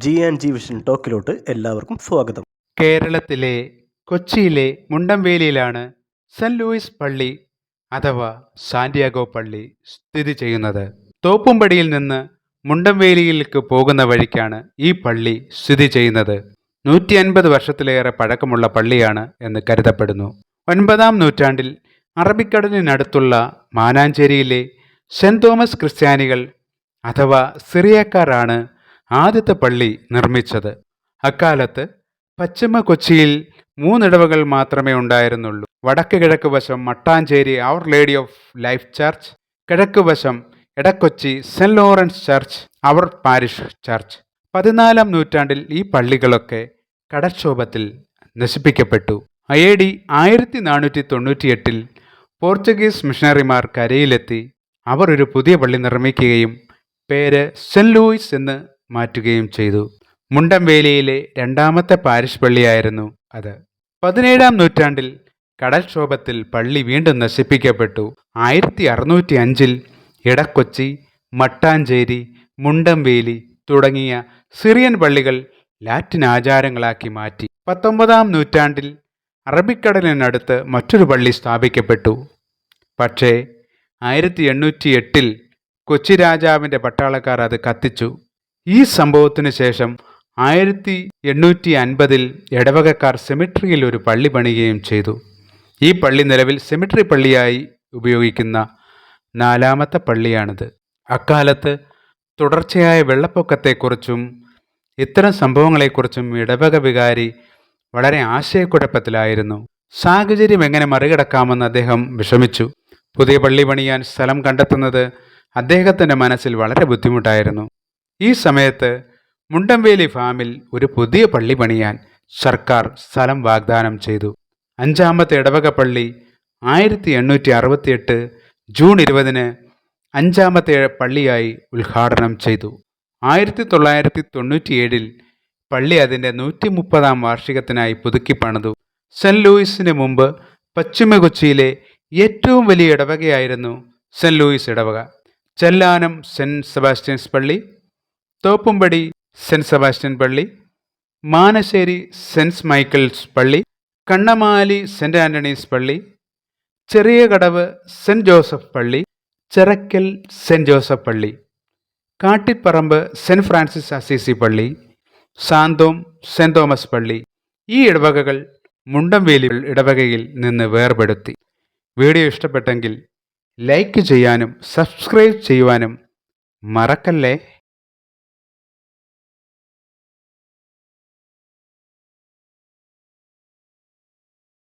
G&G vision ടോക്കിലോട്ട് എല്ലാവർക്കും സ്വാഗതം. കേരളത്തിലെ കൊച്ചിയിലെ മുണ്ടംവേലിയിലാണ് സെന്റ് ലൂയിസ് പള്ളി അഥവാ സാന്റിയാഗോ പള്ളി സ്ഥിതി ചെയ്യുന്നത്. തോപ്പുംപടിയിൽ നിന്ന് മുണ്ടംവേലിയിലേക്ക് പോകുന്ന വഴിക്കാണ് ഈ പള്ളി സ്ഥിതി ചെയ്യുന്നത്. 150 വർഷത്തിലേറെ പഴക്കമുള്ള പള്ളിയാണ് എന്ന് കരുതപ്പെടുന്നു. 9-ാം നൂറ്റാണ്ടിൽ അറബിക്കടലിനടുത്തുള്ള മാനാഞ്ചേരിയിലെ സെന്റ് തോമസ് ക്രിസ്ത്യാനികൾ അഥവാ സിറിയക്കാരാണ് ആദ്യത്തെ പള്ളി നിർമ്മിച്ചത്. അക്കാലത്ത് പശ്ചിമ കൊച്ചിയിൽ 3 ഇടവകൾ മാത്രമേ ഉണ്ടായിരുന്നുള്ളൂ. വടക്ക് കിഴക്ക് വശം മട്ടാഞ്ചേരി അവർ ലേഡി ഓഫ് ലൈഫ് ചർച്ച്, കിഴക്ക് വശം എടക്കൊച്ചി സെന്റ് ലോറൻസ് ചർച്ച് അവർ പാരിഷ് ചർച്ച്. 14-ാം നൂറ്റാണ്ടിൽ ഈ പള്ളികളൊക്കെ കടൽക്ഷോഭത്തിൽ നശിപ്പിക്കപ്പെട്ടു. AD 1498 പോർച്ചുഗീസ് മിഷണറിമാർ കരയിലെത്തി അവർ ഒരു പുതിയ പള്ളി നിർമ്മിക്കുകയും പേര് സെന്റ് ലൂയിസ് എന്ന് മാറ്റുകയും ചെയ്തു. മുണ്ടംവേലിയിലെ 2ാമത്തെ പാരിഷ് പള്ളിയായിരുന്നു അത്. 17-ാം നൂറ്റാണ്ടിൽ കടൽക്ഷോഭത്തിൽ പള്ളി വീണ്ടും നശിപ്പിക്കപ്പെട്ടു. 1605 എടക്കൊച്ചി, മട്ടാഞ്ചേരി, മുണ്ടംവേലി തുടങ്ങിയ സിറിയൻ പള്ളികൾ ലാറ്റിൻ ആചാരങ്ങളാക്കി മാറ്റി. 19-ാം നൂറ്റാണ്ടിൽ അറബിക്കടലിനടുത്ത് മറ്റൊരു പള്ളി സ്ഥാപിക്കപ്പെട്ടു. പക്ഷേ 1808 കൊച്ചി രാജാവിൻ്റെ പട്ടാളക്കാർ അത് കത്തിച്ചു. ഈ സംഭവത്തിന് ശേഷം 1850 ഇടവകക്കാർ സെമിട്രിയിൽ ഒരു പള്ളി പണിയുകയും ചെയ്തു. ഈ പള്ളി നിലവിൽ സെമിട്രി പള്ളിയായി ഉപയോഗിക്കുന്ന 4ാമത്തെ പള്ളിയാണിത്. അക്കാലത്ത് തുടർച്ചയായ വെള്ളപ്പൊക്കത്തെക്കുറിച്ചും ഇത്തരം സംഭവങ്ങളെക്കുറിച്ചും ഇടവക വികാരി വളരെ ആശയക്കുഴപ്പത്തിലായിരുന്നു. സാഹചര്യം എങ്ങനെ മറികടക്കാമെന്ന് അദ്ദേഹം വിഷമിച്ചു. പുതിയ പള്ളി പണിയാൻ സ്ഥലം കണ്ടെത്തുന്നത് അദ്ദേഹത്തിൻ്റെ മനസ്സിൽ വളരെ ബുദ്ധിമുട്ടായിരുന്നു. ഈ സമയത്ത് മുണ്ടംവേലി ഫാമിൽ ഒരു പുതിയ പള്ളി പണിയാൻ സർക്കാർ സ്ഥലം വാഗ്ദാനം ചെയ്തു. 5ാമത്തെ ഇടവക പള്ളി 1868 ജൂൺ 20 5ാമത്തെ പള്ളിയായി ഉദ്ഘാടനം ചെയ്തു. 1997 പള്ളി അതിൻ്റെ 130-ാം വാർഷികത്തിനായി പുതുക്കി പണിതു. സെന്റ് ലൂയിസിന് മുമ്പ് പശ്ചിമ കൊച്ചിയിലെ ഏറ്റവും വലിയ ഇടവകയായിരുന്നു സെന്റ് ലൂയിസ് ഇടവക. ചെല്ലാനം സെന്റ് സെബാസ്റ്റ്യൻസ് പള്ളി, തോപ്പുംപടി സെന്റ് സെബാസ്റ്റ്യൻ പള്ളി, മാനശ്ശേരി സെന്റ് മൈക്കിൾസ് പള്ളി, കണ്ണമാലി സെന്റ് ആൻ്റണീസ് പള്ളി, ചെറിയ കടവ് സെന്റ് ജോസഫ് പള്ളി, ചിറക്കൽ സെന്റ് ജോസഫ് പള്ളി, കാട്ടിപ്പറമ്പ് സെന്റ് ഫ്രാൻസിസ് അസീസി പള്ളി, സാന്തോം സെന്റ് തോമസ് പള്ളി. ഈ ഇടവകകൾ മുണ്ടംവേലി ഇടവകയിൽ നിന്ന് വേർപെടുത്തി. വീഡിയോ ഇഷ്ടപ്പെട്ടെങ്കിൽ ലൈക്ക് ചെയ്യാനും സബ്സ്ക്രൈബ് ചെയ്യുവാനും മറക്കല്ലേ.